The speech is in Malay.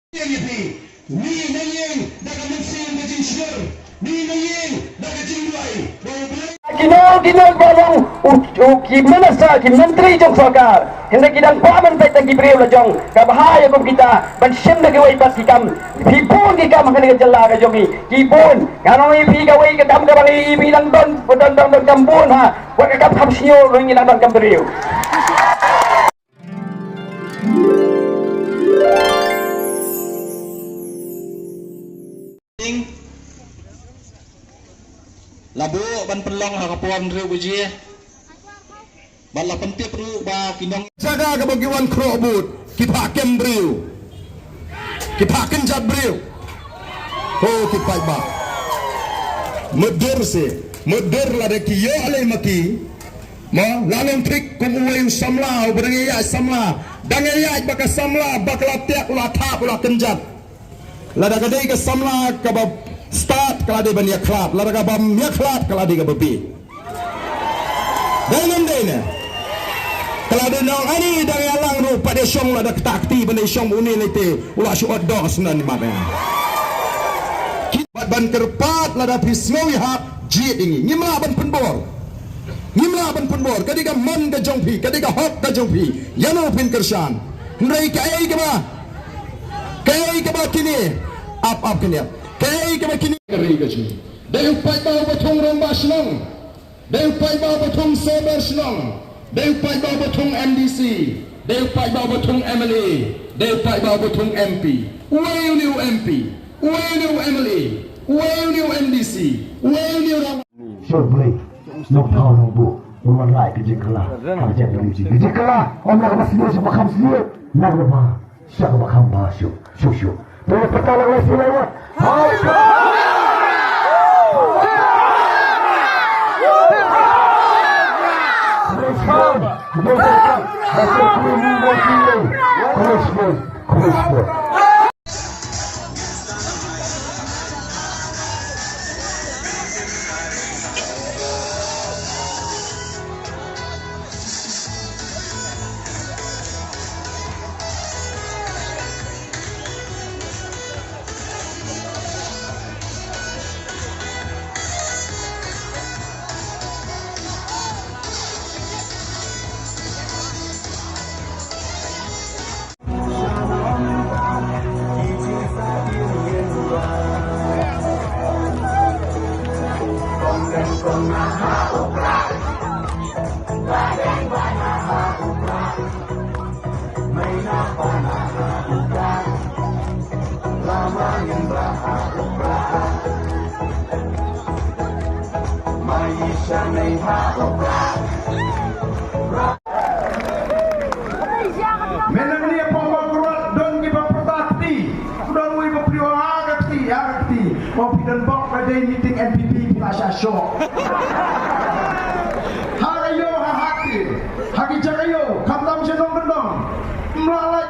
Ni nayeng daga mensin da jin shir ni nayeng daga jin duai Kinal balong ki menasa ki menteri jong sarkar hendak kidang paman pai tangki beriu la jong ka bahaya kum kita ban shem da gewai pas kikam pipun kikam kan jella ka jongi kipun kano pi ka wai ka dam ka bali pi dang don kampun ha wa ka kap hab sio ringi dang don kam beriu Labu ban pelong ha kapuan riu buji ban la pentip ru ba kinong jaga ka bagiwan krobut kipa kembriu kipa kenjat briu ho kipa ba medur la de kiyo ale maki ma lanem trik kum uwe samla berang ya samla dangaya baka samla bakla tiak la thap la kenjat la da gadai ka samla ka ba start kala de bania klap la daga bam ya klap kala de ga babi dalam dene kala de nong ani dang ya lang ru pada syong la da takti bani syong uni lete ula syu odos nan ba ben kit ban kerpat la da pisnoi ha ji dingi ngimla ban penbor kadiga man ga jongpi kadiga hok ga jongpi yano pin kershan nrai kai ke ba kini ap kini kay kini kari gaji deu pai ba batung romba snong deu pai ba batung sober snong deu pai ba batung MDC deu pai ba batung MLA deu pai ba batung MP weu new MP weu new MLA weu new MDC weu new Sorry, nok tahu nok bu, orang lain kerja kelah, kerja kerja kelah, orang nak masih dia sebab kamu sendiri, nak apa? Siapa bakal masuk, syuk. Boleh pertolong lagi lewat. Menangnya pembangunan don kita pertati, sudah mulai berprioragati, mau pindah bok pada meeting NPP kita syok.